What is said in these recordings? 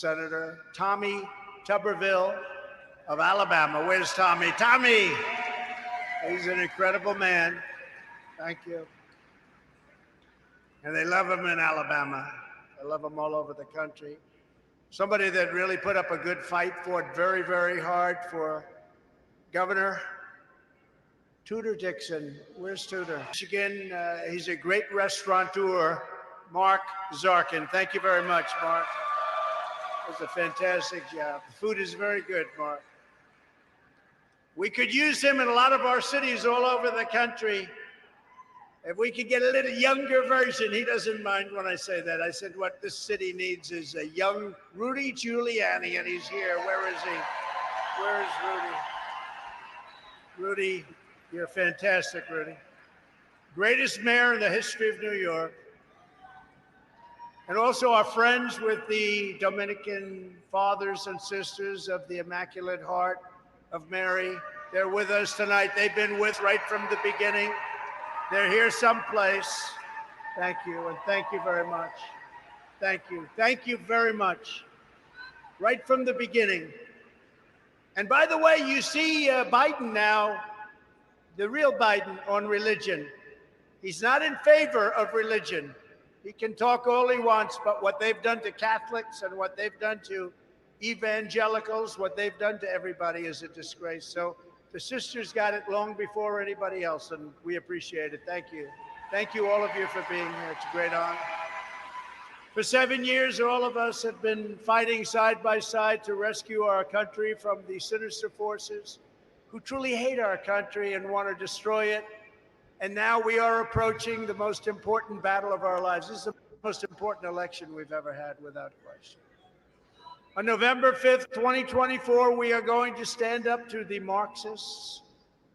Senator Tommy Tuberville of Alabama. Where's Tommy? Tommy! He's an incredible man. Thank you. And they love him in Alabama. They love him all over the country. Somebody that really put up a good fight, fought very, very hard for Governor Tudor Dixon. Where's Tudor? Michigan, he's a great restaurateur, Mark Zarkin. Thank you very much, Mark. It was a fantastic job. The food is very good, Mark. We could use him in a lot of our cities all over the country. If we could get a little younger version, he doesn't mind when I say that. I said what this city needs is a young Rudy Giuliani, and he's here. Where is he? Where is Rudy? Rudy, you're fantastic, Rudy. Greatest mayor in the history of New York. And also our friends with the Dominican fathers and sisters of the Immaculate Heart of Mary. They're with us tonight. They've been with right from the beginning. They're here someplace. Thank you, and thank you very much. Thank you. Thank you very much. Right from the beginning. And by the way, you see Biden now, the real Biden, on religion. He's not in favor of religion. He can talk all he wants, but what they've done to Catholics and what they've done to evangelicals, what they've done to everybody is a disgrace. So the sisters got it long before anybody else, and we appreciate it. Thank you. Thank you, all of you, for being here. It's a great honor. For 7 years, all of us have been fighting side by side to rescue our country from the sinister forces who truly hate our country and want to destroy it. And now we are approaching the most important battle of our lives. This is the most important election we've ever had, without question. On November 5th, 2024, we are going to stand up to the Marxists,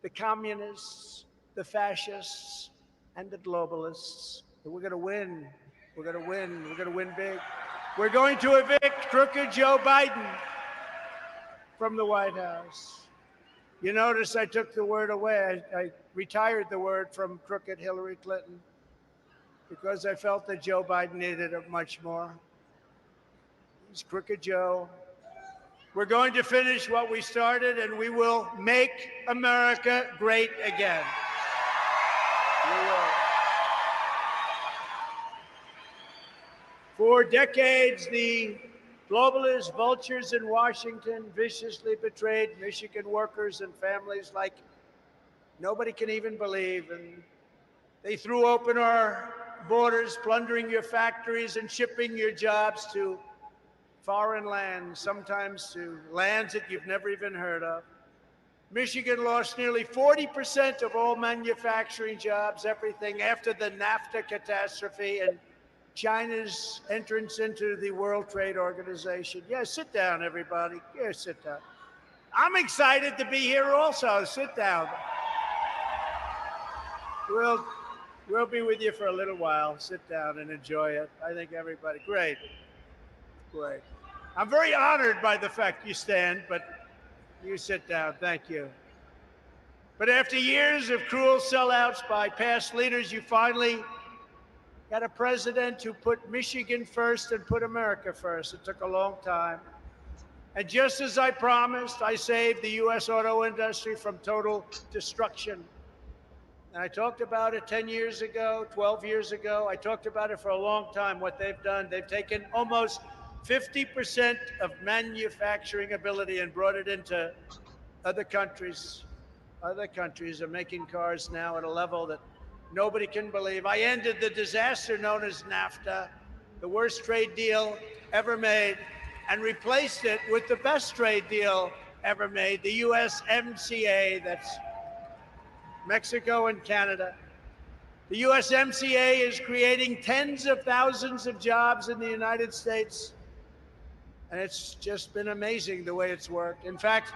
the communists, the fascists, and the globalists. And we're going to win. We're going to win. We're going to win big. We're going to evict crooked Joe Biden from the White House. You notice I took the word away. I retired the word from crooked Hillary Clinton because I felt that Joe Biden needed it much more. He's crooked Joe. We're going to finish what we started, and we will make America great again. We will. For decades, the globalist vultures in Washington viciously betrayed Michigan workers and families like nobody can even believe. And they threw open our borders, plundering your factories and shipping your jobs to foreign lands, sometimes to lands that you've never even heard of. Michigan lost nearly 40% of all manufacturing jobs, everything after the NAFTA catastrophe and China's entrance into the World Trade Organization. Yeah, sit down, everybody. Yeah, sit down. I'm excited to be here also. Sit down. We'll be with you for a little while. Sit down and enjoy it. I think everybody, great. Great. I'm very honored by the fact you stand, but you sit down. Thank you. But after years of cruel sellouts by past leaders, you finally got a president who put Michigan first and put America first. It took a long time. And just as I promised, I saved the U.S. auto industry from total destruction. And I talked about it 10 years ago, 12 years ago. I talked about it for a long time, what they've done. They've taken almost 50% of manufacturing ability and brought it into other countries. Other countries are making cars now at a level that nobody can believe. I ended the disaster known as NAFTA, the worst trade deal ever made, and replaced it with the best trade deal ever made, the USMCA, that's Mexico and Canada. The USMCA is creating tens of thousands of jobs in the United States, and it's just been amazing the way it's worked. In fact,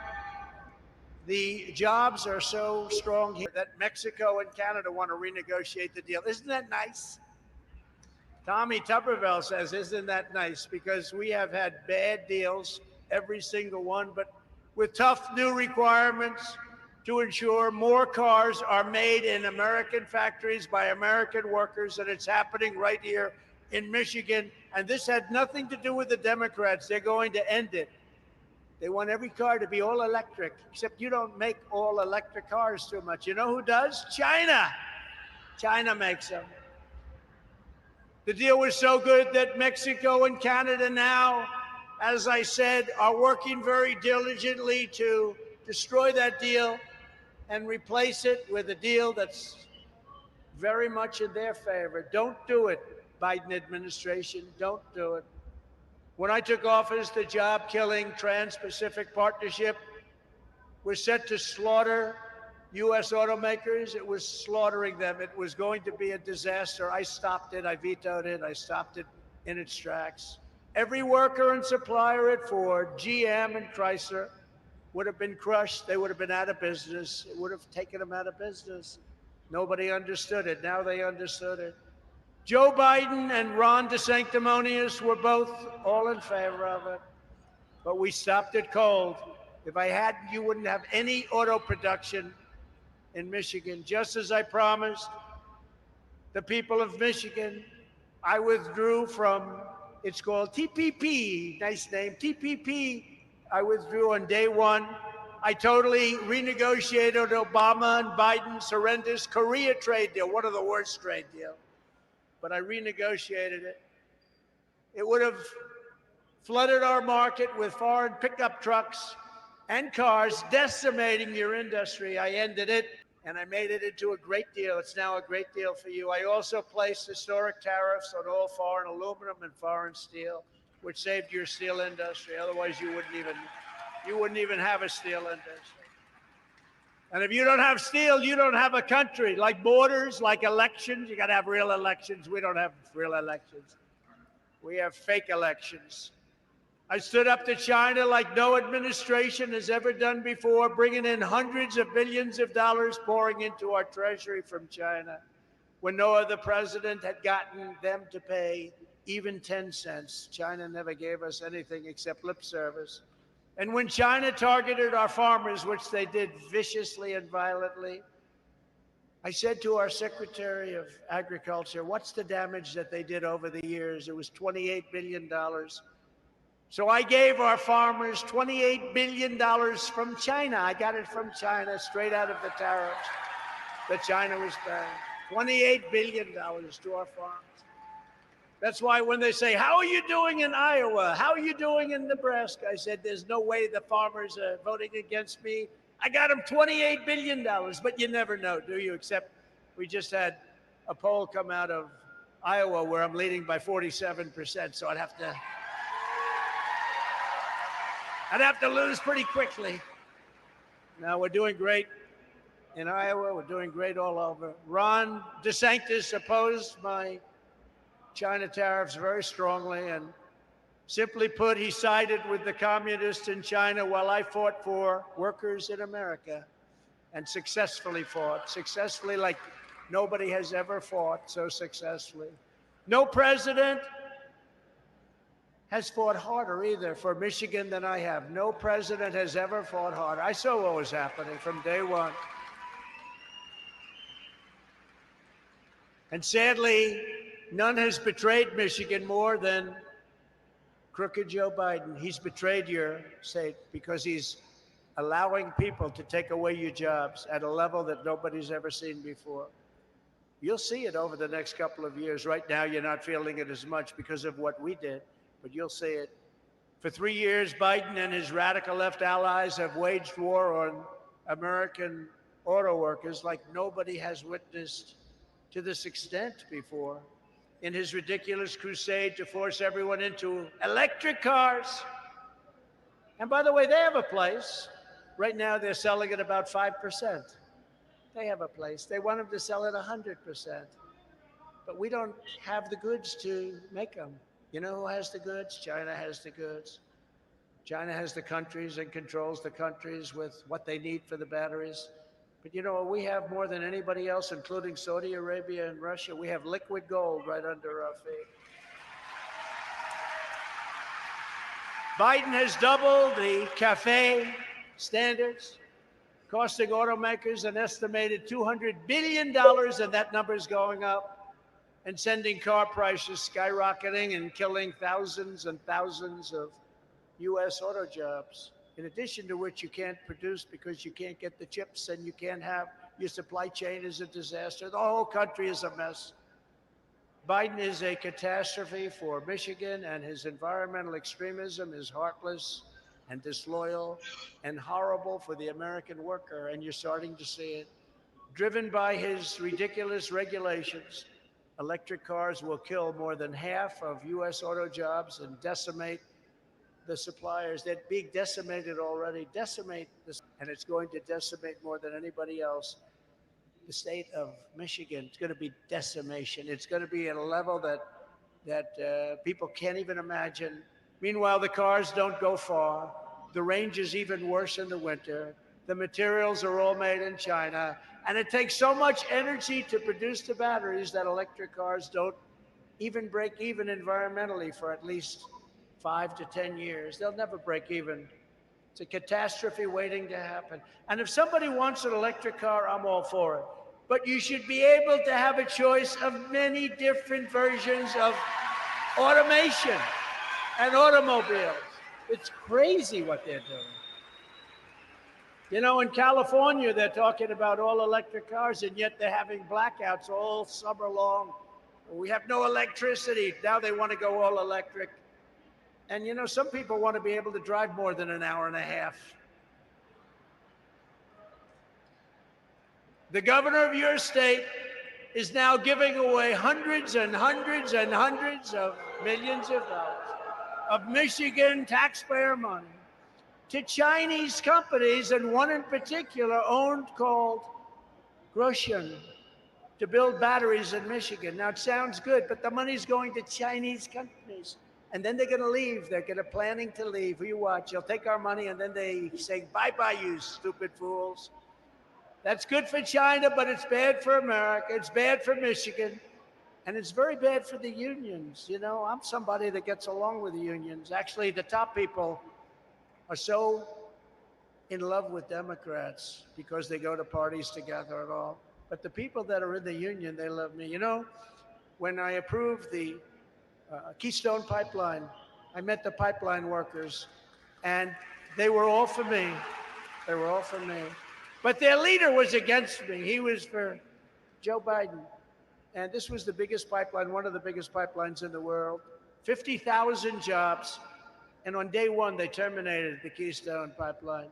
the jobs are so strong here that Mexico and Canada want to renegotiate the deal. Isn't that nice? Tommy Tuberville says, isn't that nice? Because we have had bad deals, every single one, but with tough new requirements to ensure more cars are made in American factories by American workers, and it's happening right here in Michigan, and this had nothing to do with the Democrats. They're going to end it. They want every car to be all electric, except you don't make all electric cars too much. You know who does? China. China makes them. The deal was so good that Mexico and Canada now, as I said, are working very diligently to destroy that deal and replace it with a deal that's very much in their favor. Don't do it, Biden administration. Don't do it. When I took office, the job-killing Trans-Pacific Partnership was set to slaughter U.S. automakers. It was slaughtering them. It was going to be a disaster. I stopped it. I vetoed it. I stopped it in its tracks. Every worker and supplier at Ford, GM, and Chrysler would have been crushed. They would have been out of business. It would have taken them out of business. Nobody understood it. Now they understood it. Joe Biden and Ron DeSanctimonious were both all in favor of it, but we stopped it cold. If I hadn't, you wouldn't have any auto production in Michigan. Just as I promised the people of Michigan, I withdrew from, it's called TPP, nice name, TPP. I withdrew on day one. I totally renegotiated Obama and Biden's horrendous Korea trade deal, one of the worst trade deals. But I renegotiated it. It would have flooded our market with foreign pickup trucks and cars, decimating your industry. I ended it, and I made it into a great deal. It's now a great deal for you. I also placed historic tariffs on all foreign aluminum and foreign steel, which saved your steel industry. Otherwise, you wouldn't even have a steel industry. And if you don't have steel, you don't have a country. Like borders, like elections, you got to have real elections. We don't have real elections. We have fake elections. I stood up to China like no administration has ever done before, bringing in hundreds of billions of dollars pouring into our treasury from China, when no other president had gotten them to pay even 10 cents. China never gave us anything except lip service. And when China targeted our farmers, which they did viciously and violently, I said to our Secretary of Agriculture, what's the damage that they did over the years? It was $28 billion. So I gave our farmers $28 billion from China. I got it from China, straight out of the tariffs that China was paying. $28 billion to our farmers. That's why when they say, how are you doing in Iowa? How are you doing in Nebraska? I said, there's no way the farmers are voting against me. I got them $28 billion, but you never know, do you? Except we just had a poll come out of Iowa where I'm leading by 47%, so I'd have to lose pretty quickly. Now, we're doing great in Iowa. We're doing great all over. Ron DeSantis opposed my China tariffs very strongly, and simply put, he sided with the communists in China while I fought for workers in America, and successfully like nobody has ever fought so successfully. No president has fought harder either for Michigan than I have. No president has ever fought harder. I saw what was happening from day one. And sadly, none has betrayed Michigan more than crooked Joe Biden. He's betrayed your state because he's allowing people to take away your jobs at a level that nobody's ever seen before. You'll see it over the next couple of years. Right now, you're not feeling it as much because of what we did, but you'll see it. For 3 years, Biden and his radical left allies have waged war on American auto workers like nobody has witnessed to this extent before, in his ridiculous crusade to force everyone into electric cars. And by the way, they have a place. Right now, they're selling at about 5%. They have a place. They want them to sell at 100%. But we don't have the goods to make them. You know who has the goods? China has the goods. China has the countries and controls the countries with what they need for the batteries. But you know, we have more than anybody else, including Saudi Arabia and Russia. We have liquid gold right under our feet. Biden has doubled the CAFE standards, costing automakers an estimated $200 billion, and that number is going up. and sending car prices skyrocketing and killing thousands and thousands of U.S. auto jobs, in addition to which you can't produce because you can't get the chips and you can't have, your supply chain is a disaster. The whole country is a mess. Biden is a catastrophe for Michigan, and his environmental extremism is heartless and disloyal and horrible for the American worker, and you're starting to see it. Driven by his ridiculous regulations, electric cars will kill more than half of U.S. auto jobs and decimate the suppliers. They're being decimated already. Decimate this, and it's going to decimate more than anybody else. The state of Michigan, it's going to be decimation. It's going to be at a level that people can't even imagine. Meanwhile, the cars don't go far. The range is even worse in the winter. The materials are all made in China. And it takes so much energy to produce the batteries that electric cars don't even break even environmentally for at least 5 to 10 years. They'll never break even. It's a catastrophe waiting to happen. And if somebody wants an electric car, I'm all for it. But you should be able to have a choice of many different versions of automation and automobiles. It's crazy what they're doing. You know, in California, they're talking about all electric cars, and yet they're having blackouts all summer long. We have no electricity. Now they want to go all electric. And, you know, some people want to be able to drive more than an hour and a half. The governor of your state is now giving away hundreds and hundreds and hundreds of millions of dollars of Michigan taxpayer money to Chinese companies, and one in particular called Grosjean, to build batteries in Michigan. Now, it sounds good, but the money's going to Chinese companies. And then they're going to leave. They're going to planning to leave. You watch. They'll take our money, and then they say, bye-bye, you stupid fools. That's good for China, but it's bad for America. It's bad for Michigan. And it's very bad for the unions. You know, I'm somebody that gets along with the unions. Actually, the top people are so in love with Democrats because they go to parties together and all. But the people that are in the union, they love me. You know, when I approved the Keystone Pipeline, I met the pipeline workers, and they were all for me. They were all for me. But their leader was against me. He was for Joe Biden. And this was the biggest pipeline, one of the biggest pipelines in the world. 50,000 jobs. And on day one, they terminated the Keystone Pipeline.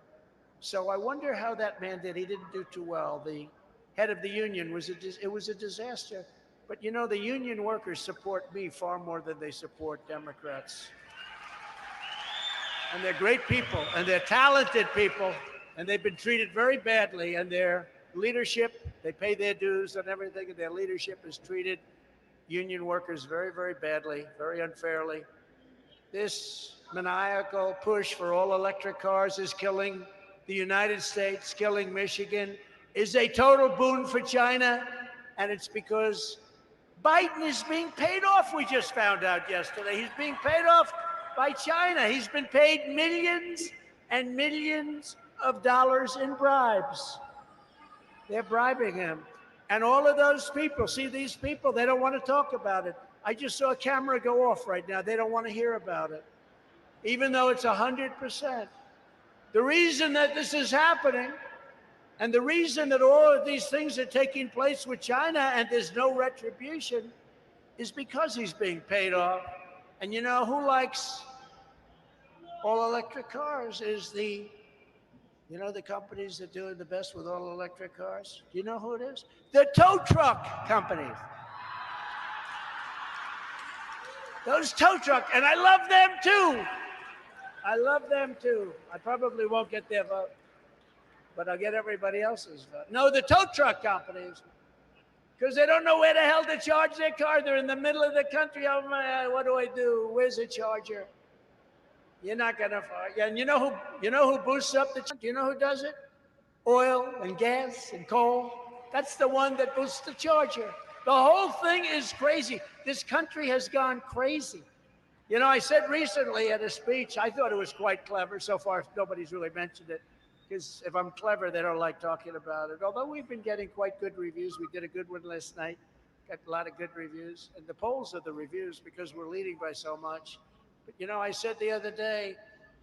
So I wonder how that man did. He didn't do too well. The head of the union was a disaster. But you know, the union workers support me far more than they support Democrats. And they're great people, and they're talented people, and they've been treated very badly. And their leadership, they pay their dues and everything, and their leadership has treated union workers very, very badly, very unfairly. This maniacal push for all electric cars is killing the United States, killing Michigan, is a total boon for China, and it's because Biden is being paid off, we just found out yesterday. He's being paid off by China. He's been paid millions and millions of dollars in bribes. They're bribing him. And all of those people, see these people, they don't want to talk about it. I just saw a camera go off right now. They don't want to hear about it, even though it's 100%. The reason that this is happening, and the reason that all of these things are taking place with China and there's no retribution, is because he's being paid off. And you know who likes all electric cars is the companies that are doing the best with all electric cars. Do you know who it is? The tow truck companies. Those tow truck, and I love them too. I love them too. I probably won't get their vote, but I'll get everybody else's vote. No, the tow truck companies, because they don't know where the hell to charge their car. They're in the middle of the country. Oh my, what do I do? Where's a charger? You're not gonna find. And you know who boosts up the? Do you know who does it? Oil and gas and coal. That's the one that boosts the charger. The whole thing is crazy. This country has gone crazy. You know, I said recently at a speech, I thought it was quite clever. So far, nobody's really mentioned it, because if I'm clever, they don't like talking about it. Although we've been getting quite good reviews. We did a good one last night. got a lot of good reviews. And the polls are the reviews because we're leading by so much. But you know, I said the other day,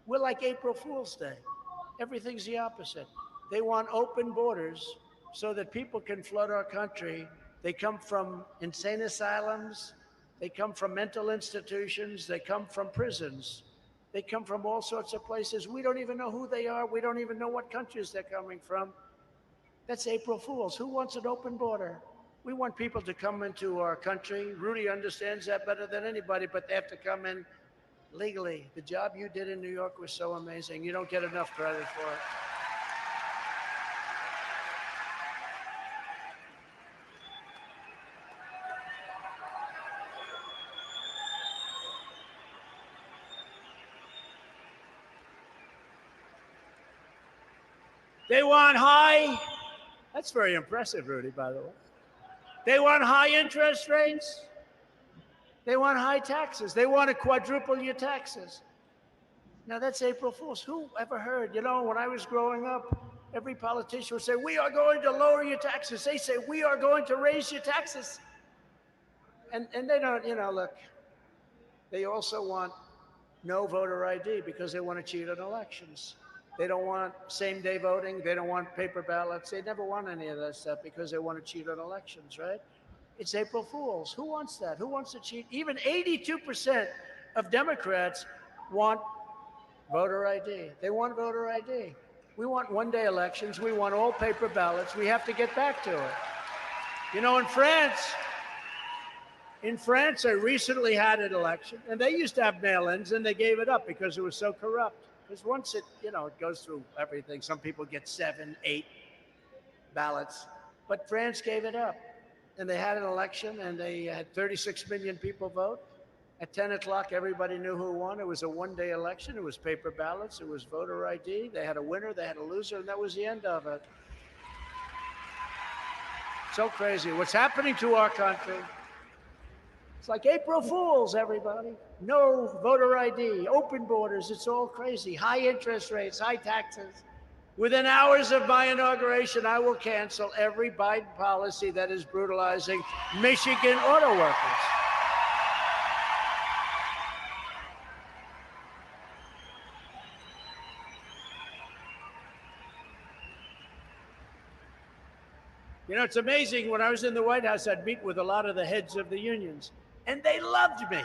we're like April Fool's Day. Everything's the opposite. They want open borders so that people can flood our country. They come from insane asylums. They come from mental institutions. They come from prisons. They come from all sorts of places. We don't even know who they are. We don't even know what countries they're coming from. That's April Fools. Who wants an open border? We want people to come into our country. Rudy understands that better than anybody, but they have to come in legally. The job you did in New York was so amazing. You don't get enough credit for it. They want high, that's very impressive, Rudy, by the way. They want high interest rates. They want high taxes. They want to quadruple your taxes. Now that's April Fool's. Who ever heard? You know, when I was growing up, every politician would say, we are going to lower your taxes. They say, we are going to raise your taxes. And they don't, you know, look, they also want no voter ID because they want to cheat on elections. They don't want same-day voting. They don't want paper ballots. They never want any of that stuff because they want to cheat on elections, right? It's April Fools. Who wants that? Who wants to cheat? Even 82% of Democrats want voter ID. They want voter ID. We want one-day elections. We want all paper ballots. We have to get back to it. You know, in France, I recently had an election, and they used to have mail-ins, and they gave it up because it was so corrupt. Because once it, you know, it goes through everything. Some people get 7, 8 ballots. But France gave it up. And they had an election, and they had 36 million people vote. At 10 o'clock, everybody knew who won. It was a one-day election. It was paper ballots. It was voter ID. They had a winner. They had a loser. And that was the end of it. So crazy. What's happening to our country? It's like April Fools, everybody. No voter ID, open borders, it's all crazy. High interest rates, high taxes. Within hours of my inauguration, I will cancel every Biden policy that is brutalizing Michigan auto workers. You know, it's amazing. When I was in the White House, I'd meet with a lot of the heads of the unions, and they loved me.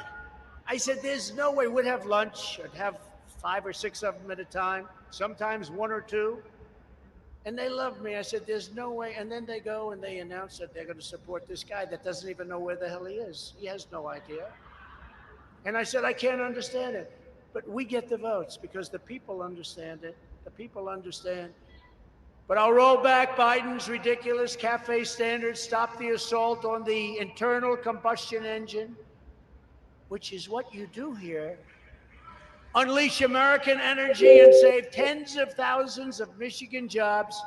I said, there's no way. We'd have lunch. I'd have 5 or 6 of them at a time, sometimes 1 or 2. And they loved me. I said, there's no way. And then they go and they announce that they're going to support this guy that doesn't even know where the hell he is. He has no idea. And I said, I can't understand it. But we get the votes because the people understand it. The people understand. But I'll roll back Biden's ridiculous CAFE standards, stop the assault on the internal combustion engine, which is what you do here. Unleash American energy and save tens of thousands of Michigan jobs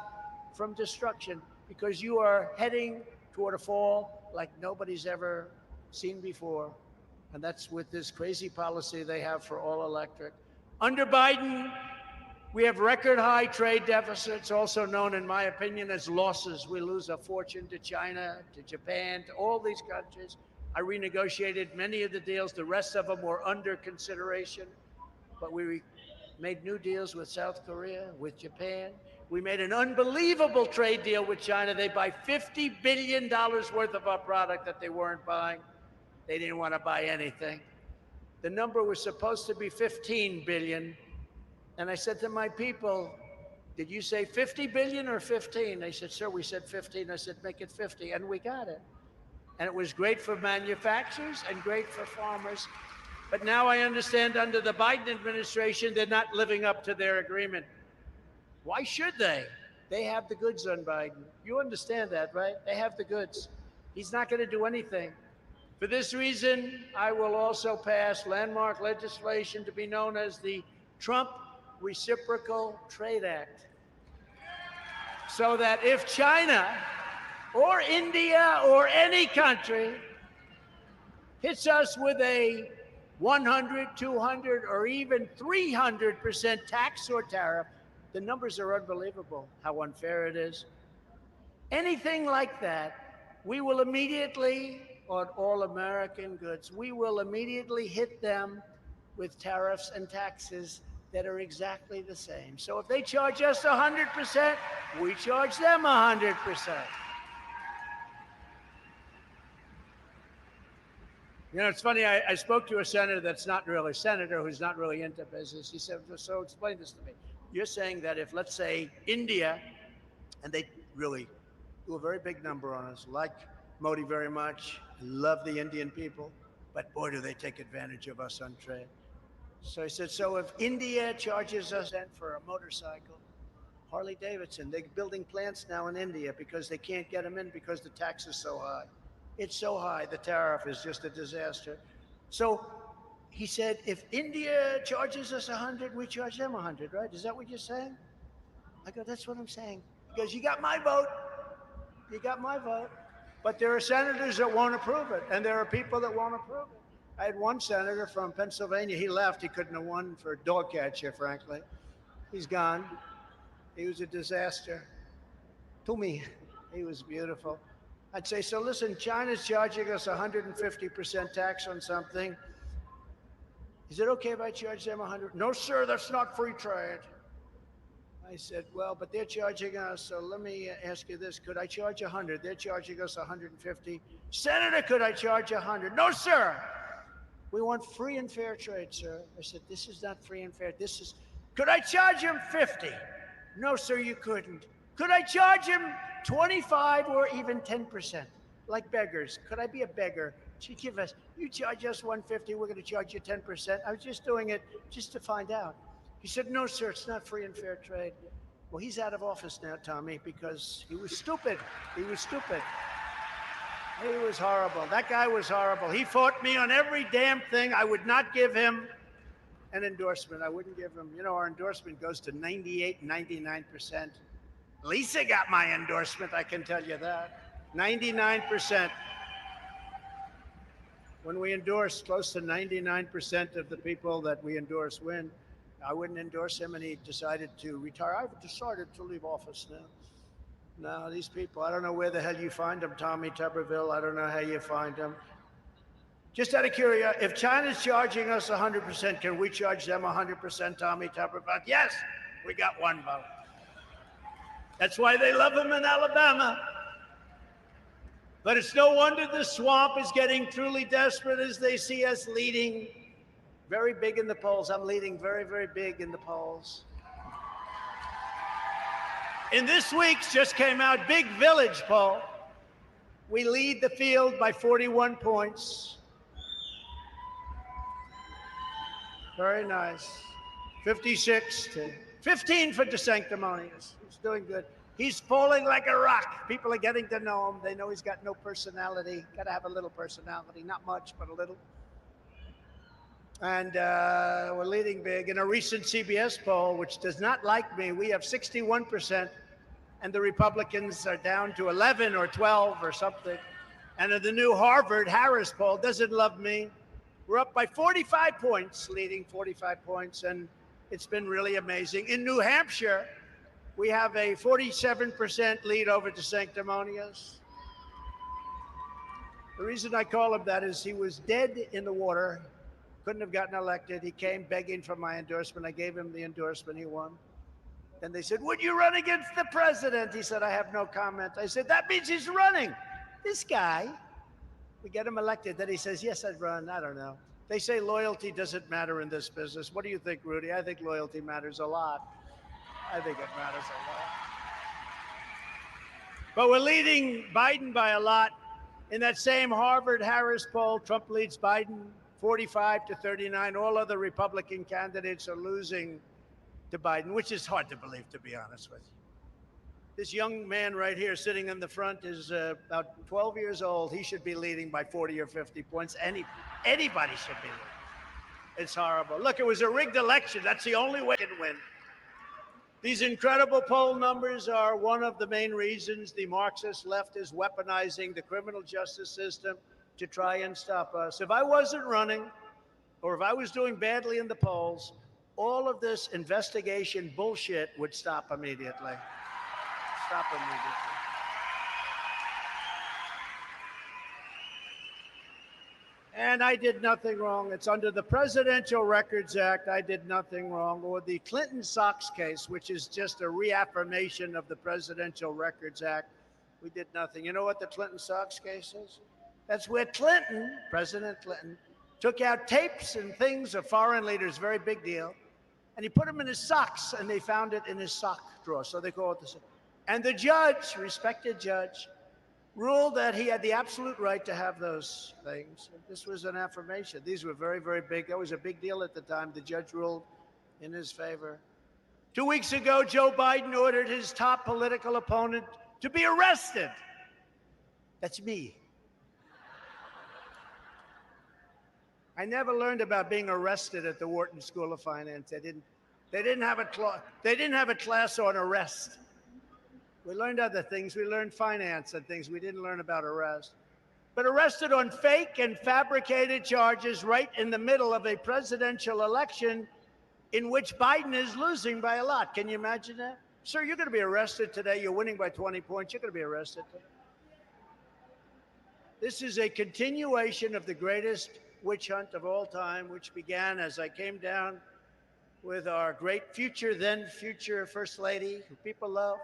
from destruction because you are heading toward a fall like nobody's ever seen before. And that's with this crazy policy they have for all electric. Under Biden, we have record high trade deficits, also known, in my opinion, as losses. We lose a fortune to China, to Japan, to all these countries. I renegotiated many of the deals. The rest of them were under consideration. But we made new deals with South Korea, with Japan. We made an unbelievable trade deal with China. They buy $50 billion worth of our product that they weren't buying. They didn't want to buy anything. The number was supposed to be 15 billion. And I said to my people, did you say 50 billion or 15? They said, sir, we said 15. I said, make it 50. And we got it. And it was great for manufacturers and great for farmers. But now I understand under the Biden administration, they're not living up to their agreement. Why should they? They have the goods on Biden. You understand that, right? They have the goods. He's not going to do anything. For this reason, I will also pass landmark legislation to be known as the Trump Reciprocal Trade Act. So that if China or India or any country hits us with a 100, 200, or even 300% tax or tariff, the numbers are unbelievable, how unfair it is. Anything like that, we will immediately, on all American goods, we will immediately hit them with tariffs and taxes that are exactly the same. So if they charge us 100%, we charge them 100%. You know, it's funny, I spoke to a senator that's not really a senator, who's not really into business. He said, so explain this to me. You're saying that if, let's say, India, and they really do a very big number on us, like Modi very much, love the Indian people, but boy, do they take advantage of us on trade. So he said, so if India charges us for a motorcycle, Harley Davidson, they're building plants now in India because they can't get them in because the tax is so high. It's so high, the tariff is just a disaster. So he said, if India charges us 100, we charge them 100, right? Is that what you're saying? I go, that's what I'm saying. He goes, you got my vote. You got my vote. But there are senators that won't approve it, and there are people that won't approve it. I had one senator from Pennsylvania. He left. He couldn't have won for a dog catcher, frankly. He's gone. He was a disaster. To me, he was beautiful. I'd say, so listen, China's charging us 150% tax on something. Is it okay if I charge them 100? No, sir, that's not free trade. I said, well, but they're charging us, so let me ask you this. Could I charge 100? They're charging us 150. Senator, could I charge 100? No, sir. We want free and fair trade, sir. I said, this is not free and fair. This is, could I charge him 50? No, sir, you couldn't. Could I charge him 25 or even 10%? Like beggars. Could I be a beggar? You charge us 150, we're going to charge you 10%. I was just doing it just to find out. He said, no, sir, it's not free and fair trade. Well, he's out of office now, Tommy, because he was stupid. He was stupid. He was horrible. That guy was horrible. He fought me on every damn thing. I would not give him an endorsement. I wouldn't give him, you know, our endorsement goes to 98, 99%. Lisa got my endorsement, I can tell you that. 99%. When we endorse, close to 99% of the people that we endorse win. I wouldn't endorse him, and he decided to retire. I've decided to leave office now. No, these people, I don't know where the hell you find them, Tommy Tuberville. I don't know how you find them. Just out of curiosity, if China's charging us 100%, can we charge them 100%, Tommy Tuberville? Yes, we got one vote. That's why they love him in Alabama. But it's no wonder the swamp is getting truly desperate as they see us leading very big in the polls. I'm leading very, very big in the polls. In this week's just came out Big Village poll, we lead the field by 41 points. Very nice. 56 to 15 for DeSanctimonious. He's doing good. He's falling like a rock. People are getting to know him. They know he's got no personality. Got to have a little personality. Not much, but a little. And we're leading big. In a recent CBS poll, which does not like me, we have 61%, and the Republicans are down to 11 or 12 or something. And in the new Harvard-Harris poll, doesn't love me. We're up by 45 points, leading 45 points, and it's been really amazing. In New Hampshire, we have a 47% lead over DeSanctimonious. The reason I call him that is he was dead in the water, couldn't have gotten elected. He came begging for my endorsement. I gave him the endorsement. He won. Then they said, would you run against the president? He said, I have no comment. I said, that means he's running. This guy, we get him elected. Then he says, yes, I'd run. I don't know. They say loyalty doesn't matter in this business. What do you think, Rudy? I think loyalty matters a lot. I think it matters a lot. But we're leading Biden by a lot. In that same Harvard-Harris poll, Trump leads Biden 45 to 39. All other Republican candidates are losing to Biden, which is hard to believe, to be honest with you. This young man right here sitting in the front is about 12 years old. He should be leading by 40 or 50 points. Anybody should be leading. It's horrible. Look, it was a rigged election. That's the only way we can win. These incredible poll numbers are one of the main reasons the Marxist left is weaponizing the criminal justice system to try and stop us. If I wasn't running, or if I was doing badly in the polls, all of this investigation bullshit would stop immediately. Stop immediately. And I did nothing wrong. It's under the Presidential Records Act. I did nothing wrong. Or the Clinton Sox case, which is just a reaffirmation of the Presidential Records Act. We did nothing. You know what the Clinton Sox case is? That's where Clinton, President Clinton, took out tapes and things of foreign leaders, very big deal, and he put them in his socks, and they found it in his sock drawer. So they call it the. And the judge, respected judge, ruled that he had the absolute right to have those things. This was an affirmation. These were very, very big. That was a big deal at the time. The judge ruled in his favor. 2 weeks ago, Joe Biden ordered his top political opponent to be arrested. That's me. I never learned about being arrested at the Wharton School of Finance. They didn't have a class on arrest. We learned other things. We learned finance and things. We didn't learn about arrest. But arrested on fake and fabricated charges right in the middle of a presidential election in which Biden is losing by a lot. Can you imagine that? Sir, you're going to be arrested today. You're winning by 20 points. You're going to be arrested today. This is a continuation of the greatest witch hunt of all time, which began as I came down with our great future, then future First Lady, who people love.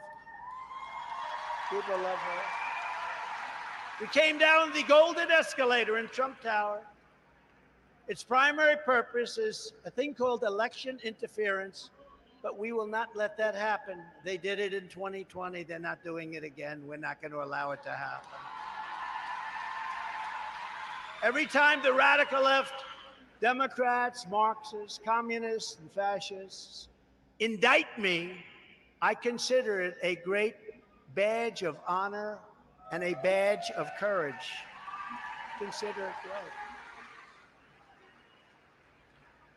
People love her. We came down the golden escalator in Trump Tower. Its primary purpose is a thing called election interference, but we will not let that happen. They did it in 2020. They're not doing it again. We're not going to allow it to happen. Every time the radical left, Democrats, Marxists, communists, and fascists indict me, I consider it a great badge of honor and a badge of courage. Consider it great.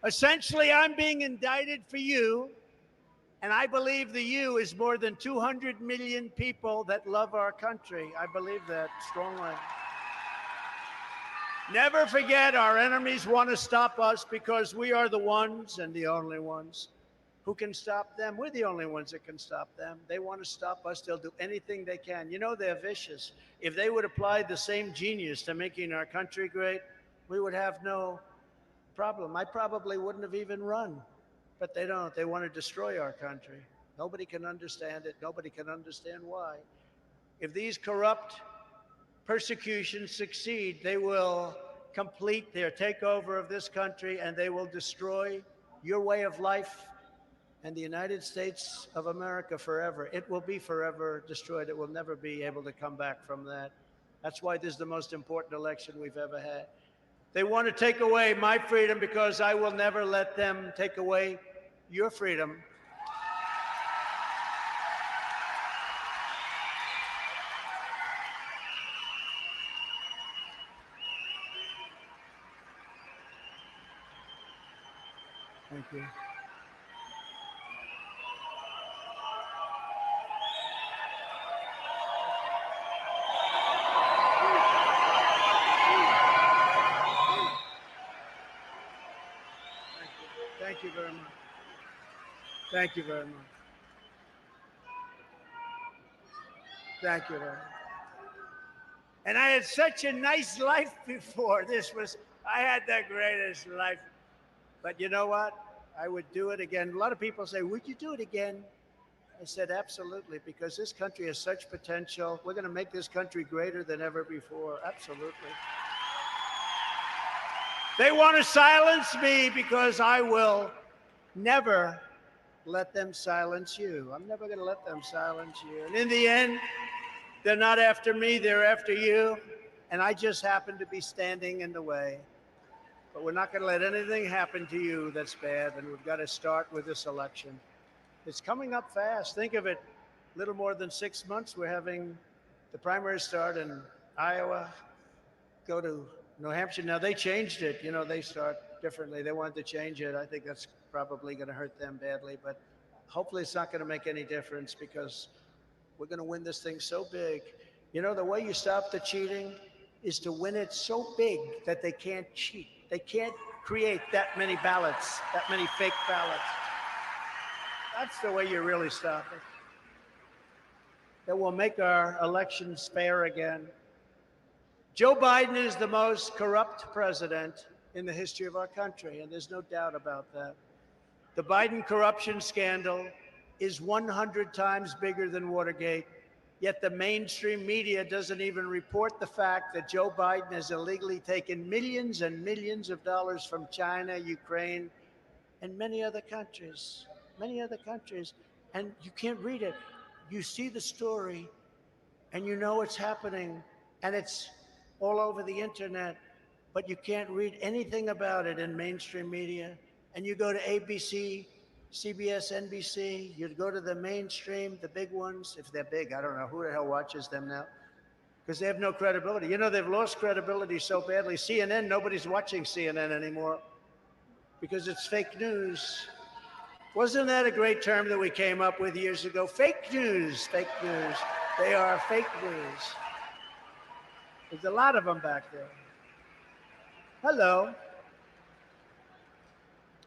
Essentially, I'm being indicted for you, and I believe the you is more than 200 million people that love our country. I believe that strongly. Never forget, our enemies want to stop us because we are the ones and the only ones who can stop them. We're the only ones that can stop them. They want to stop us. They'll do anything they can. You know, they're vicious. If they would apply the same genius to making our country great, we would have no problem. I probably wouldn't have even run, but they don't. They want to destroy our country. Nobody can understand it. Nobody can understand why. If these corrupt persecutions succeed, they will complete their takeover of this country, and they will destroy your way of life and the United States of America forever. It will be forever destroyed. It will never be able to come back from that. That's why this is the most important election we've ever had. They want to take away my freedom because I will never let them take away your freedom. Thank you. Thank you very much. Thank you very much. Thank you very much. And I had such a nice life before. I had the greatest life. But you know what? I would do it again. A lot of people say, would you do it again? I said, absolutely, because this country has such potential. We're going to make this country greater than ever before. Absolutely. They want to silence me because I will never let them silence you. I'm never going to let them silence you. And in the end, they're not after me, they're after you. And I just happen to be standing in the way. But we're not going to let anything happen to you that's bad. And we've got to start with this election. It's coming up fast. Think of it, a little more than 6 months. We're having the primary start in Iowa, go to New Hampshire. Now, they changed it. You know, they start differently. They wanted to change it. I think that's probably going to hurt them badly. But hopefully it's not going to make any difference because we're going to win this thing so big. You know, the way you stop the cheating is to win it so big that they can't cheat. They can't create that many ballots, that many fake ballots. That's the way you really stop it. That will make our elections fair again. Joe Biden is the most corrupt president in the history of our country, and there's no doubt about that. The Biden corruption scandal is 100 times bigger than Watergate, yet the mainstream media doesn't even report the fact that Joe Biden has illegally taken millions and millions of dollars from China, Ukraine, and many other countries, and you can't read it. You see the story, and you know it's happening, and it's all over the internet, but you can't read anything about it in mainstream media. And you go to ABC, CBS, NBC, you go to the mainstream, the big ones, if they're big, I don't know who the hell watches them now, because they have no credibility. You know, they've lost credibility so badly. CNN, nobody's watching CNN anymore because it's fake news. Wasn't that a great term that we came up with years ago? Fake news, fake news. They are fake news. There's a lot of them back there. Hello.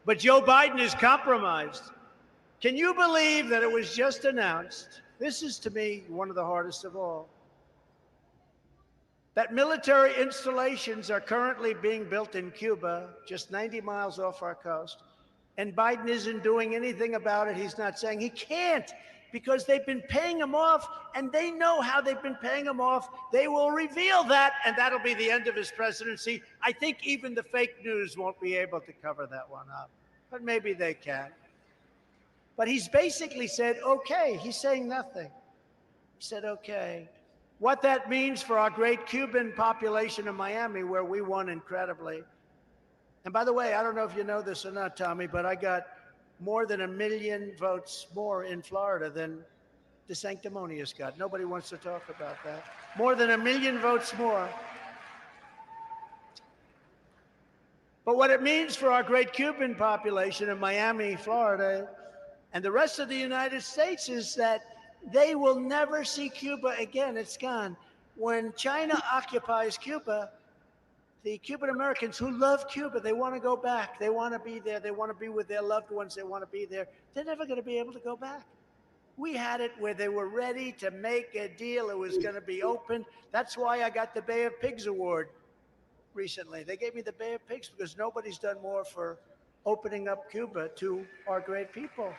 But Joe Biden is compromised. Can you believe that it was just announced? This is, to me, one of the hardest of all. That military installations are currently being built in Cuba, just 90 miles off our coast. And Biden isn't doing anything about it. He's not saying he can't, because they've been paying him off, and they know how they've been paying him off. They will reveal that, and that'll be the end of his presidency. I think even the fake news won't be able to cover that one up, but maybe they can. But he's basically said, okay. He's saying nothing. He said, okay. What that means for our great Cuban population in Miami, where we won incredibly. And by the way, I don't know if you know this or not, Tommy, but I got more than 1 million votes more in Florida than the sanctimonious got. Nobody wants to talk about that. More than 1 million votes more. But what it means for our great Cuban population in Miami, Florida, and the rest of the United States is that they will never see Cuba again. It's gone. When China occupies Cuba, the Cuban Americans who love Cuba, they want to go back. They want to be there. They want to be with their loved ones. They want to be there. They're never going to be able to go back. We had it where they were ready to make a deal. It was going to be open. That's why I got the Bay of Pigs Award recently. They gave me the Bay of Pigs because nobody's done more for opening up Cuba to our great people.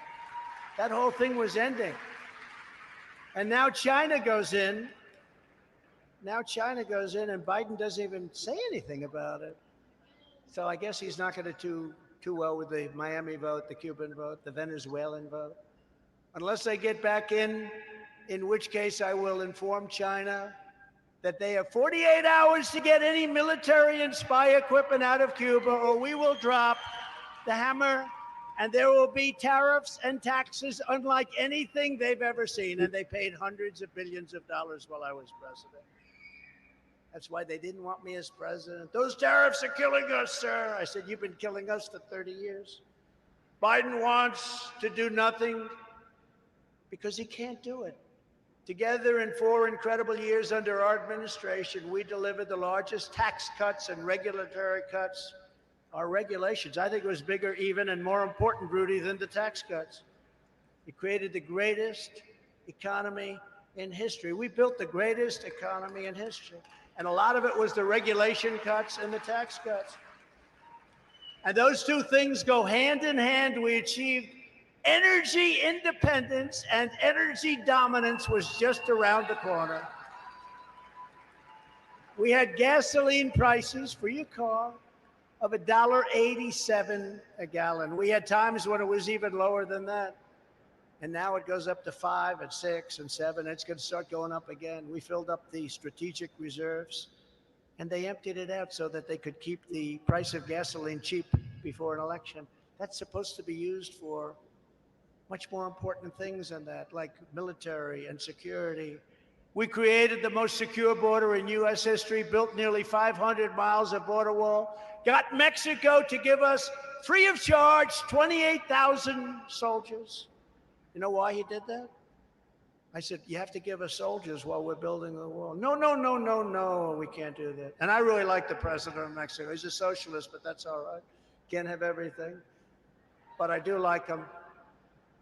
That whole thing was ending. And now China goes in. Now China goes in, and Biden doesn't even say anything about it. So I guess he's not going to do too well with the Miami vote, the Cuban vote, the Venezuelan vote. Unless they get back in which case I will inform China that they have 48 hours to get any military and spy equipment out of Cuba, or we will drop the hammer, and there will be tariffs and taxes unlike anything they've ever seen. And they paid hundreds of billions of dollars while I was president. That's why they didn't want me as president. Those tariffs are killing us, sir. I said, you've been killing us for 30 years. Biden wants to do nothing because he can't do it. Together in 4 incredible years under our administration, we delivered the largest tax cuts and regulatory cuts. Our regulations, I think it was bigger even and more important, Rudy, than the tax cuts. It created the greatest economy in history. We built the greatest economy in history. And a lot of it was the regulation cuts and the tax cuts. And those two things go hand in hand. We achieved energy independence, and energy dominance was just around the corner. We had gasoline prices for your car of $1.87 a gallon. We had times when it was even lower than that. And now it goes up to 5 and 6 and 7. It's going to start going up again. We filled up the strategic reserves, and they emptied it out so that they could keep the price of gasoline cheap before an election. That's supposed to be used for much more important things than that, like military and security. We created the most secure border in U.S. history, built nearly 500 miles of border wall, got Mexico to give us, free of charge, 28,000 soldiers. You know why he did that? I said, you have to give us soldiers while we're building the wall. No, we can't do that. And I really like the president of Mexico. He's a socialist, but that's all right. Can't have everything. But I do like him.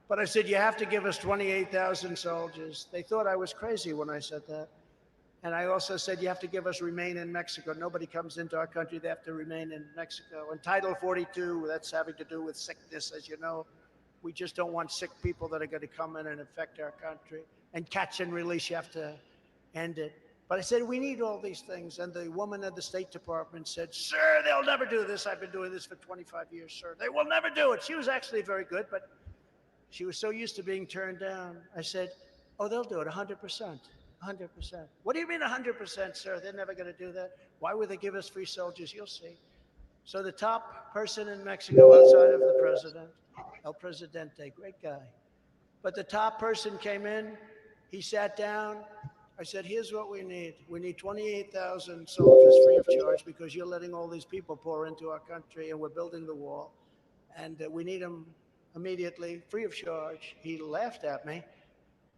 But I said, you have to give us 28,000 soldiers. They thought I was crazy when I said that. And I also said, you have to give us remain in Mexico. Nobody comes into our country, they have to remain in Mexico. And Title 42, that's having to do with sickness, as you know. We just don't want sick people that are going to come in and infect our country. And catch and release, you have to end it. But I said, we need all these things. And the woman at the State Department said, sir, they'll never do this. I've been doing this for 25 years, sir. They will never do it. She was actually very good, but she was so used to being turned down. I said, oh, they'll do it 100%. 100%. What do you mean 100%, sir? They're never going to do that. Why would they give us free soldiers? You'll see. So the top person in Mexico outside of the president, El Presidente, great guy. But the top person came in, he sat down. I said, here's what we need. We need 28,000 soldiers free of charge because you're letting all these people pour into our country and we're building the wall. And we need them immediately, free of charge. He laughed at me.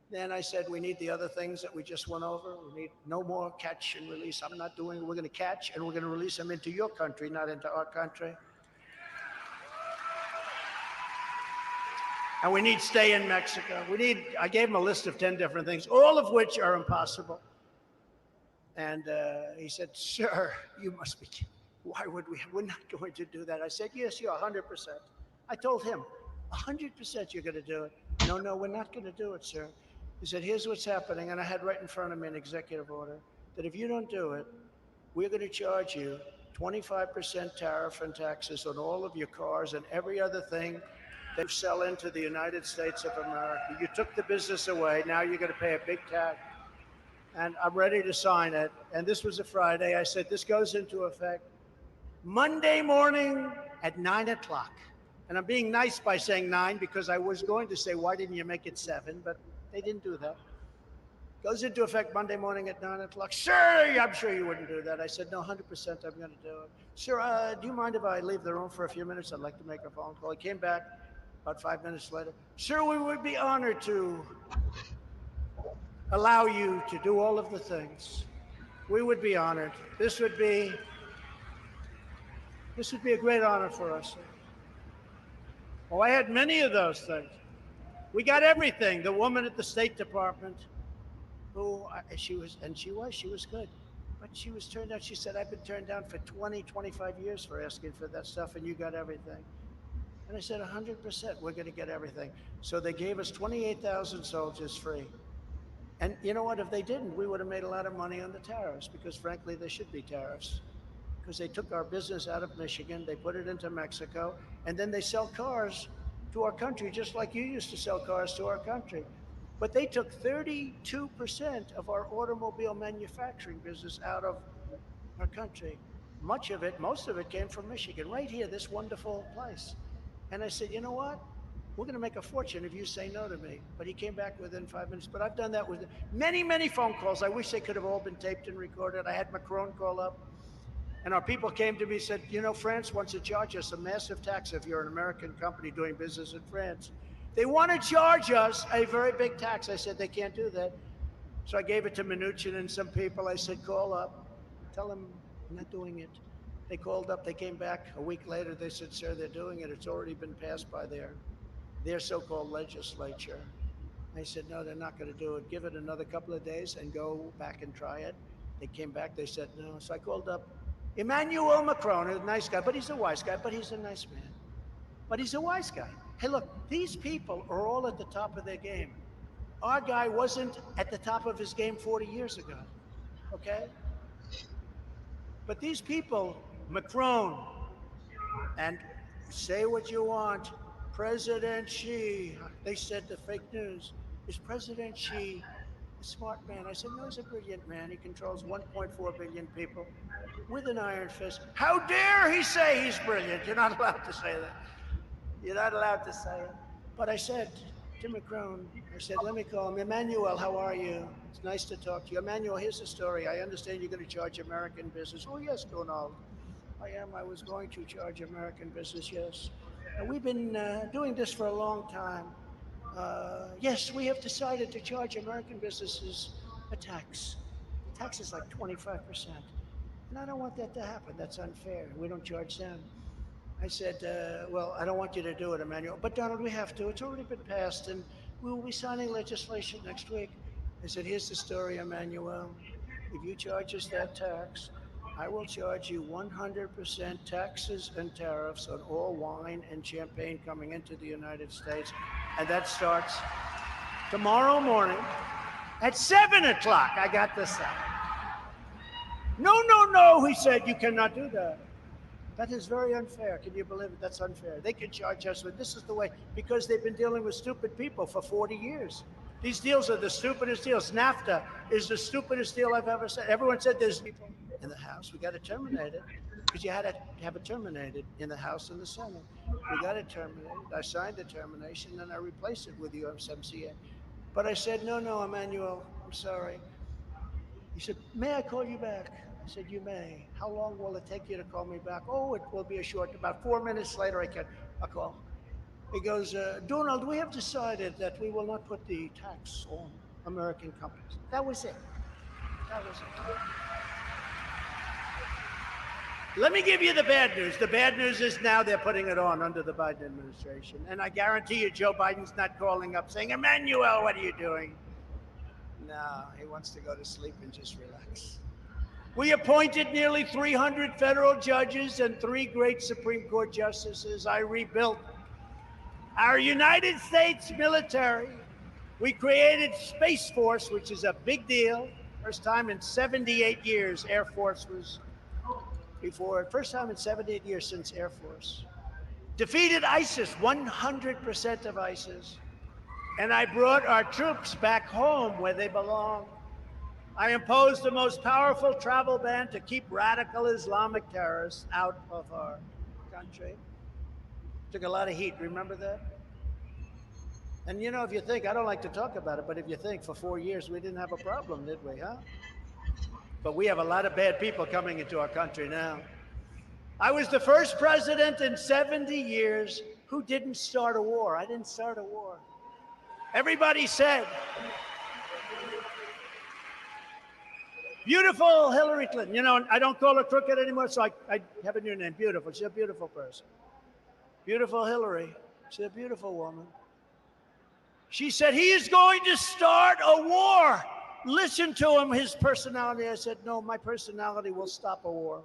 Then I said, we need the other things that we just went over. We need no more catch and release. I'm not doing it. We're going to catch and we're going to release them into your country, not into our country. And we need stay in Mexico. I gave him a list of 10 different things, all of which are impossible. And he said, sir, you must be, why would we're not going to do that. I said, yes, you're 100%. I told him, 100% you're going to do it. No, we're not going to do it, sir. He said, here's what's happening. And I had right in front of me an executive order that if you don't do it, we're going to charge you 25% tariff and taxes on all of your cars and every other thing that you sell into the United States of America. You took the business away. Now you're going to pay a big tax. And I'm ready to sign it. And this was a Friday. I said, this goes into effect Monday morning at 9 o'clock. And I'm being nice by saying 9 because I was going to say, why didn't you make it 7? But they didn't do that. Goes into effect Monday morning at 9 o'clock. Sir, I'm sure you wouldn't do that. I said, no, 100% I'm going to do it. Sir, do you mind if I leave the room for a few minutes? I'd like to make a phone call. He came back about 5 minutes later. Sir, we would be honored to allow you to do all of the things. We would be honored. This would be a great honor for us. Oh, I had many of those things. We got everything. The woman at the State Department, who she was good. But she was turned down. She said, I've been turned down for 20, 25 years for asking for that stuff, and you got everything. And I said, 100%, we're going to get everything. So they gave us 28,000 soldiers free. And you know what? If they didn't, we would have made a lot of money on the tariffs because, frankly, there should be tariffs. Because they took our business out of Michigan, they put it into Mexico, and then they sell cars to our country, just like you used to sell cars to our country. But they took 32% of our automobile manufacturing business out of our country. Most of it came from Michigan, right here, this wonderful place. And I said, you know what? We're going to make a fortune if you say no to me. But he came back within 5 minutes. But I've done that with many, many phone calls. I wish they could have all been taped and recorded. I had Macron call up. And our people came to me and said, you know, France wants to charge us a massive tax if you're an American company doing business in France. They want to charge us a very big tax. I said, they can't do that. So I gave it to Mnuchin and some people. I said, call up, tell them I'm not doing it. They called up, they came back a week later. They said, sir, they're doing it. It's already been passed by their so-called legislature. I said, no, they're not going to do it. Give it another couple of days and go back and try it. They came back, they said no. So I called up Emmanuel Macron, a nice guy, but he's a wise guy, but he's a nice man. But he's a wise guy. Hey, look, these people are all at the top of their game. Our guy wasn't at the top of his game 40 years ago, okay? But these people, Macron, and say what you want, President Xi, they said the fake news, is President Xi a smart man? I said, no, he's a brilliant man. He controls 1.4 billion people with an iron fist. How dare he say he's brilliant? You're not allowed to say that. You're not allowed to say it. But I said to Macron, I said, let me call him. Emmanuel, how are you? It's nice to talk to you. Emmanuel, here's the story. I understand you're going to charge American business. Oh, yes, Donald. I was going to charge American business, yes. And we've been doing this for a long time. Yes, we have decided to charge American businesses a tax. The tax is like 25%. And I don't want that to happen. That's unfair. We don't charge them. I said, well, I don't want you to do it, Emmanuel. But Donald, we have to. It's already been passed, and we will be signing legislation next week. I said, here's the story, Emmanuel. if you charge us that tax, I will charge you 100% taxes and tariffs on all wine and champagne coming into the United States. And that starts tomorrow morning at 7 o'clock. I got this out. No, no, no, he said, you cannot do that. That is very unfair. Can you believe it? That's unfair. They can charge us with this is the way, because they've been dealing with stupid people for 40 years. These deals are the stupidest deals. NAFTA is the stupidest deal I've ever said. Everyone said there's people in the House. We got to terminate it because you had to have it terminated in the House and the Senate. We got it terminated. I signed the termination and I replaced it with the USMCA. But I said, no, no, Emmanuel, I'm sorry. He said, may I call you back? I said, you may. How long will it take you to call me back? Oh, it will be a short, about 4 minutes later, I'll call. He goes, Donald, we have decided that we will not put the tax on American companies. That was it. That was it. Let me give you the bad news. The bad news is now they're putting it on under the Biden administration. And I guarantee you, Joe Biden's not calling up saying, Emmanuel, what are you doing? No, he wants to go to sleep and just relax. We appointed nearly 300 federal judges and 3 great Supreme Court justices. I rebuilt our United States military. We created Space Force, which is a big deal. First time in 78 years, Air Force was before. First time in 78 years since Air Force. Defeated ISIS, 100% of ISIS. And I brought our troops back home where they belong. I imposed the most powerful travel ban to keep radical Islamic terrorists out of our country. Took a lot of heat, remember that? And you know, if you think, I don't like to talk about it, but if you think for 4 years we didn't have a problem, did we, huh? But we have a lot of bad people coming into our country now. I was the first president in 70 years who didn't start a war. I didn't start a war. Everybody said, beautiful Hillary Clinton. You know, I don't call her crooked anymore, so I have a new name, Beautiful. She's a beautiful person. Beautiful Hillary. She's a beautiful woman. She said, he is going to start a war. Listen to him, his personality. I said, no, my personality will stop a war.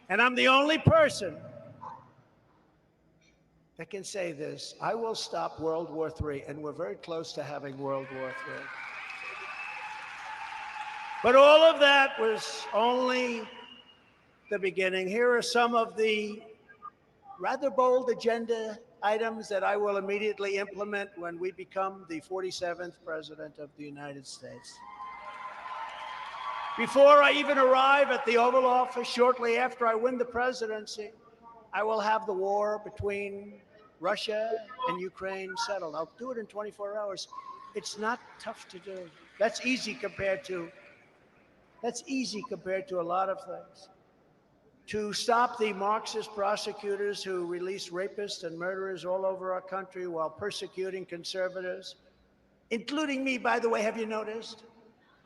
And I'm the only person that can say this. I will stop World War III, and we're very close to having World War III. But all of that was only the beginning. Here are some of the rather bold agenda items that I will immediately implement when we become the 47th President of the United States. Before I even arrive at the Oval Office, shortly after I win the presidency, I will have the war between Russia and Ukraine settled. I'll do it in 24 hours. It's not tough to do. That's easy compared to a lot of things. To stop the Marxist prosecutors who release rapists and murderers all over our country while persecuting conservatives, including me, by the way, have you noticed?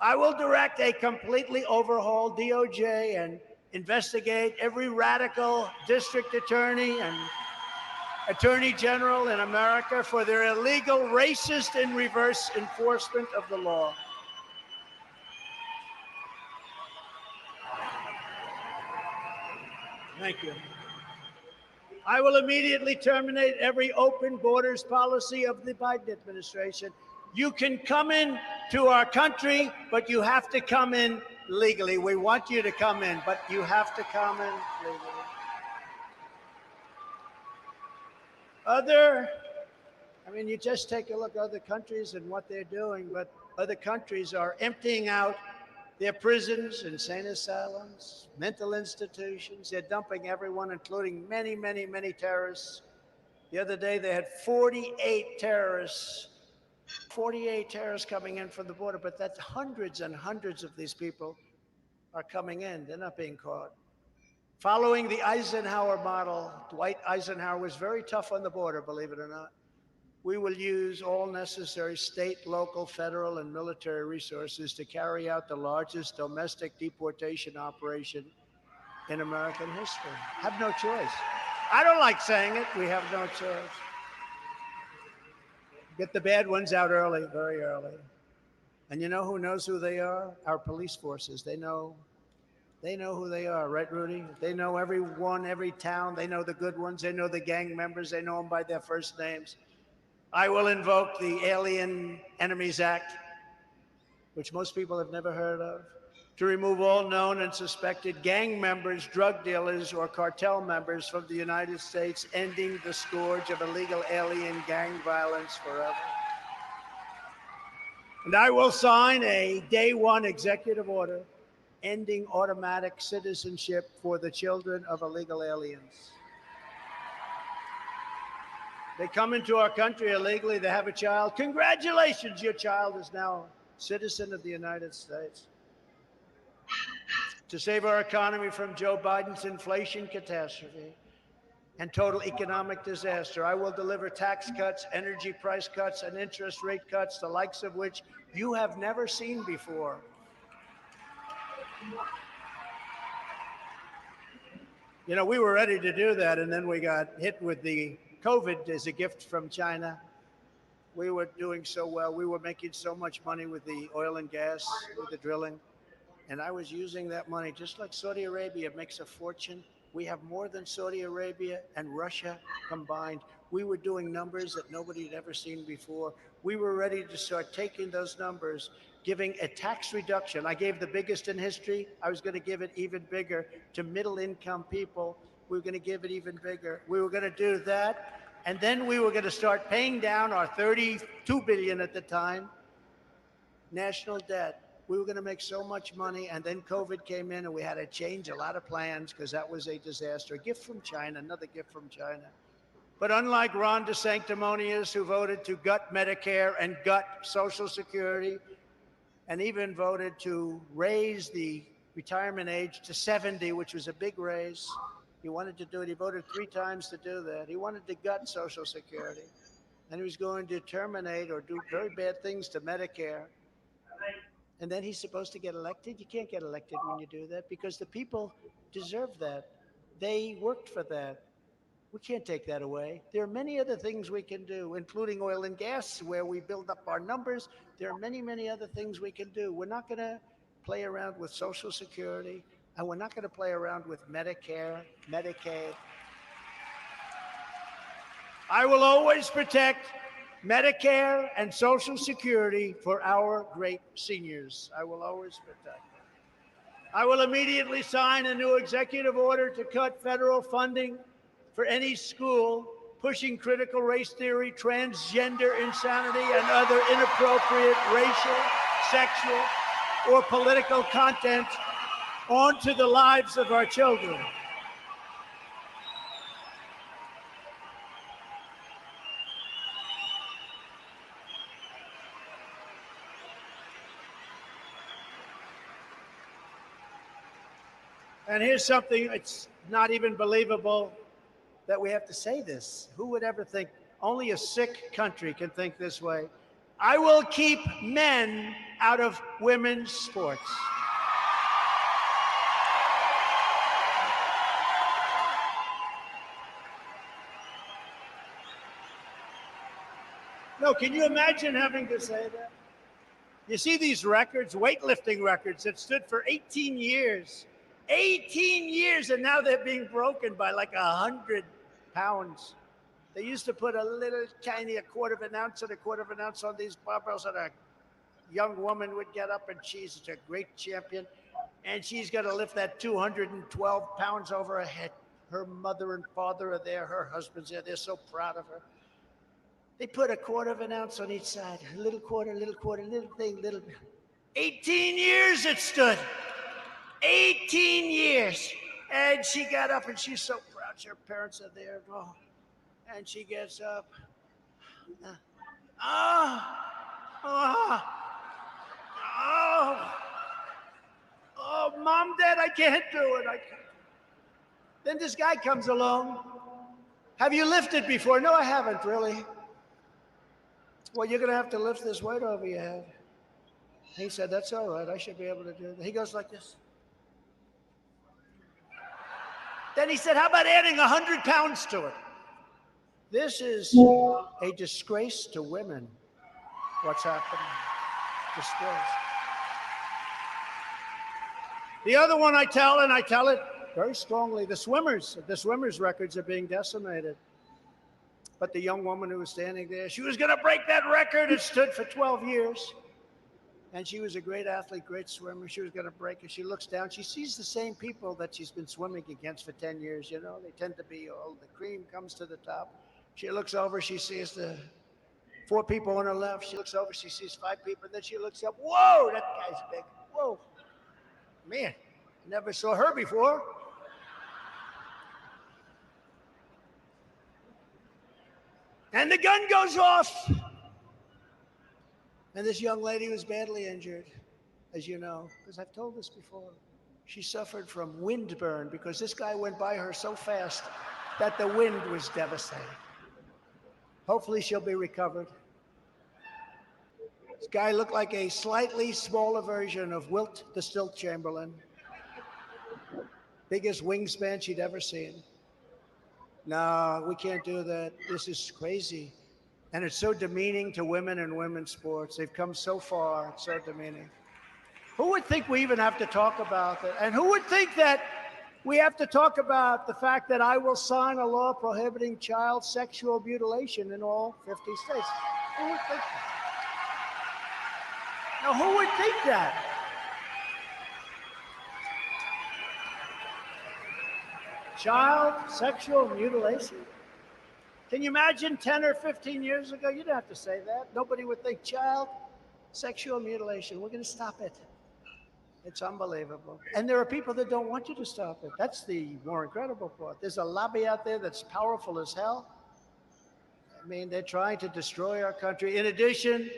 I will direct a completely overhauled DOJ and investigate every radical district attorney and attorney general in America for their illegal, racist, and reverse enforcement of the law. Thank you. I will immediately terminate every open borders policy of the Biden administration. You can come in to our country, but you have to come in legally. We want you to come in, but you have to come in legally. You just take a look at other countries and what they're doing, but other countries are emptying out their prisons, insane asylums, mental institutions. They're dumping everyone, including many, many, many terrorists. The other day, they had 48 terrorists coming in from the border, but that's hundreds and hundreds of these people are coming in. They're not being caught. Following the Eisenhower model, Dwight Eisenhower was very tough on the border, believe it or not. We will use all necessary state, local, federal, and military resources to carry out the largest domestic deportation operation in American history. Have no choice. I don't like saying it. We have no choice. Get the bad ones out early, very early. And you know who knows who they are? Our police forces. They know who they are, right, Rudy? They know everyone, every town. They know the good ones. They know the gang members. They know them by their first names. I will invoke the Alien Enemies Act, which most people have never heard of, to remove all known and suspected gang members, drug dealers, or cartel members from the United States, ending the scourge of illegal alien gang violence forever. And I will sign a day one executive order ending automatic citizenship for the children of illegal aliens. They come into our country illegally, they have a child. Congratulations, your child is now a citizen of the United States. To save our economy from Joe Biden's inflation catastrophe and total economic disaster, I will deliver tax cuts, energy price cuts, and interest rate cuts, the likes of which you have never seen before. You know, we were ready to do that, and then we got hit with the COVID as a gift from China. We were doing so well. We were making so much money with the oil and gas, with the drilling. And I was using that money, just like Saudi Arabia makes a fortune. We have more than Saudi Arabia and Russia combined. We were doing numbers that nobody had ever seen before. We were ready to start taking those numbers, giving a tax reduction. I gave the biggest in history. I was going to give it even bigger to middle income people. We were going to give it even bigger. We were going to do that. And then we were going to start paying down our $32 billion at the time national debt. We were going to make so much money, and then COVID came in, and we had to change a lot of plans because that was a disaster. A gift from China, another gift from China. But unlike Ron DeSanctimonious, who voted to gut Medicare and gut Social Security, and even voted to raise the retirement age to 70, which was a big raise. He wanted to do it. He voted 3 times to do that. He wanted to gut Social Security. And he was going to terminate or do very bad things to Medicare. And then he's supposed to get elected? You can't get elected when you do that because the people deserve that. They worked for that. We can't take that away. There are many other things we can do, including oil and gas, where we build up our numbers. There are many, many other things we can do. We're not going to play around with Social Security, and we're not going to play around with Medicare, Medicaid. I will always protect Medicare and Social Security for our great seniors. I will always protect them. I will immediately sign a new executive order to cut federal funding for any school pushing critical race theory, transgender insanity, and other inappropriate racial, sexual, or political content onto the lives of our children. And here's something, it's not even believable that we have to say this. Who would ever think? Only a sick country can think this way. I will keep men out of women's sports. No, can you imagine having to say that? You see these records, weightlifting records that stood for 18 years. 18 years, and now they're being broken by like 100 pounds. They used to put a little tiny, a quarter of an ounce and a quarter of an ounce on these barbells, and a young woman would get up, and she's a great champion, and she's got to lift that 212 pounds over her head. Her mother and father are there, her husband's there, they're so proud of her. They put a quarter of an ounce on each side, a little quarter, little thing, little. 18 years it stood. 18 years. And she got up and she's so proud. Her parents are there. Oh. And she gets up. Oh, Mom, Dad, I can't do it. I can't. Then this guy comes along. Have you lifted before? No, I haven't, really. Well, you're going to have to lift this weight over your head. He said, that's all right. I should be able to do that. He goes like this. Then he said, how about adding 100 pounds to it? This is a disgrace to women, what's happening. Disgrace. The other one I tell, and I tell it very strongly, the swimmers' records are being decimated. But the young woman who was standing there, she was going to break that record. It stood for 12 years. And she was a great athlete, great swimmer. She was going to break it. She looks down. She sees the same people that she's been swimming against for 10 years. You know, they tend to be old. The cream comes to the top. She looks over. She sees the 4 people on her left. She looks over. She sees 5 people. Then she looks up. Whoa, that guy's big. Whoa. Man, never saw her before. And the gun goes off. And this young lady was badly injured, as you know, because I've told this before. She suffered from windburn because this guy went by her so fast that the wind was devastating. Hopefully she'll be recovered. This guy looked like a slightly smaller version of Wilt the Stilt Chamberlain. Biggest wingspan she'd ever seen. No, we can't do that. This is crazy. And it's so demeaning to women and women's sports. They've come so far. It's so demeaning. Who would think we even have to talk about that? And who would think that we have to talk about the fact that I will sign a law prohibiting child sexual mutilation in all 50 states? Who would think that? Now, who would think that? Child sexual mutilation? Can you imagine 10 or 15 years ago? You don't have to say that. Nobody would think child sexual mutilation. We're going to stop it. It's unbelievable. And there are people that don't want you to stop it. That's the more incredible part. There's a lobby out there that's powerful as hell. I mean, they're trying to destroy our country. In addition,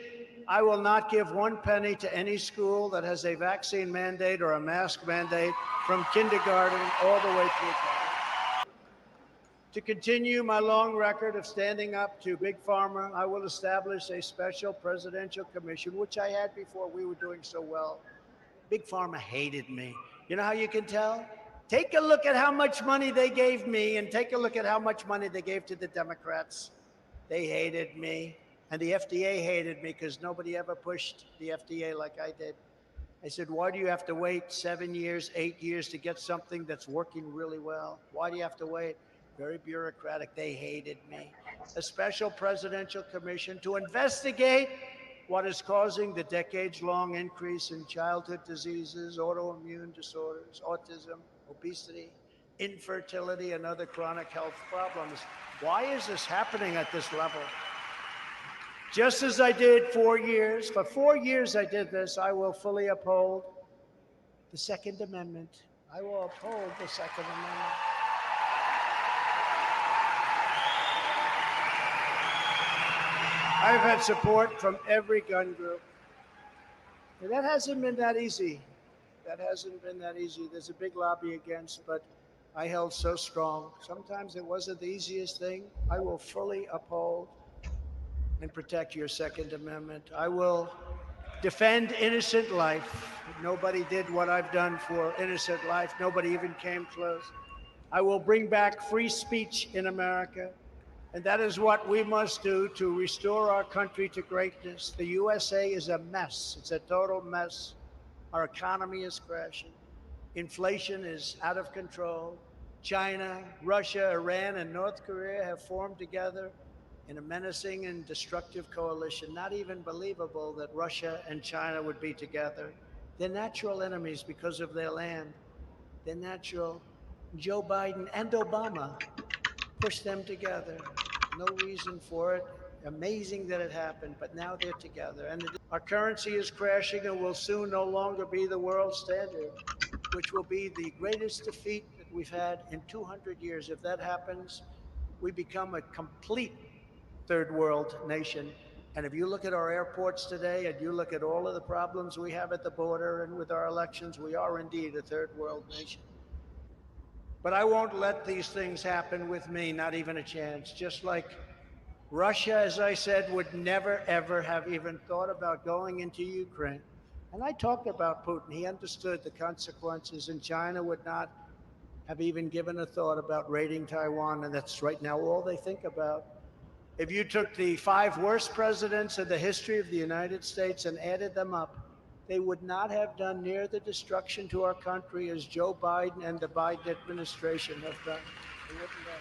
I will not give 1 penny to any school that has a vaccine mandate or a mask mandate from kindergarten all the way through college. To continue my long record of standing up to Big Pharma, I will establish a special presidential commission, which I had before we were doing so well. Big Pharma hated me. You know how you can tell? Take a look at how much money they gave me and take a look at how much money they gave to the Democrats. They hated me. And the FDA hated me because nobody ever pushed the FDA like I did. I said, why do you have to wait 7 years, 8 years to get something that's working really well? Why do you have to wait? Very bureaucratic. They hated me. A special presidential commission to investigate what is causing the decades-long increase in childhood diseases, autoimmune disorders, autism, obesity, infertility, and other chronic health problems. Why is this happening at this level? Just as I did 4 years, for 4 years I did this, I will fully uphold the Second Amendment. I will uphold the Second Amendment. I've had support from every gun group. And that hasn't been that easy. That hasn't been that easy. There's a big lobby against, but I held so strong. Sometimes it wasn't the easiest thing. I will fully uphold and protect your Second Amendment. I will defend innocent life. Nobody did what I've done for innocent life. Nobody even came close. I will bring back free speech in America. And that is what we must do to restore our country to greatness. The USA is a mess. It's a total mess. Our economy is crashing. Inflation is out of control. China, Russia, Iran, and North Korea have formed together in a menacing and destructive coalition. Not even believable that Russia and China would be together. They're natural enemies because of their land. They're natural. Joe Biden and Obama pushed them together. No reason for it. Amazing that it happened, but now they're together. And our currency is crashing and will soon no longer be the world standard, which will be the greatest defeat that we've had in 200 years. If that happens, we become a complete third world nation. And if you look at our airports today and you look at all of the problems we have at the border and with our elections, we are indeed a third world nation. But I won't let these things happen with me, not even a chance. Just like Russia, as I said, would never, ever have even thought about going into Ukraine. And I talked about Putin. He understood the consequences, and China would not have even given a thought about raiding Taiwan. And that's right now all they think about. If you took the 5 worst presidents in the history of the United States and added them up, they would not have done near the destruction to our country as Joe Biden and the Biden administration have done. They wouldn't have.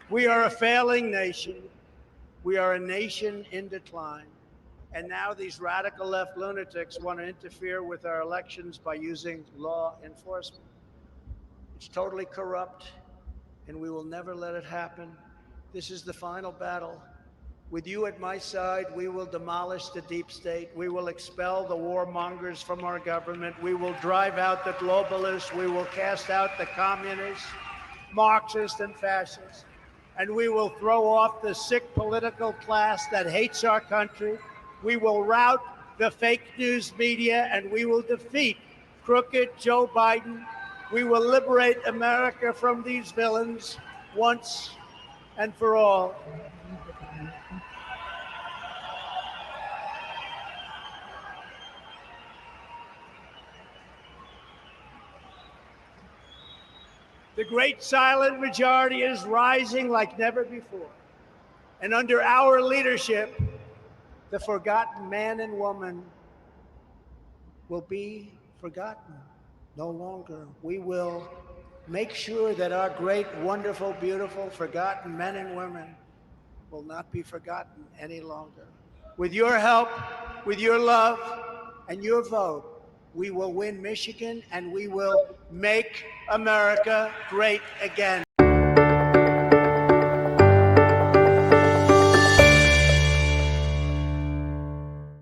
We are a failing nation. We are a nation in decline. And now these radical left lunatics want to interfere with our elections by using law enforcement. It's totally corrupt, and we will never let it happen. This is the final battle. With you at my side, we will demolish the deep state. We will expel the warmongers from our government. We will drive out the globalists. We will cast out the communists, Marxists, and fascists. And we will throw off the sick political class that hates our country. We will rout the fake news media, and we will defeat crooked Joe Biden. We will liberate America from these villains once and for all. The great silent majority is rising like never before. And under our leadership, the forgotten man and woman will be forgotten no longer. We will make sure that our great, wonderful, beautiful, forgotten men and women will not be forgotten any longer. With your help, with your love, and your vote, we will win Michigan, and we will make America great again.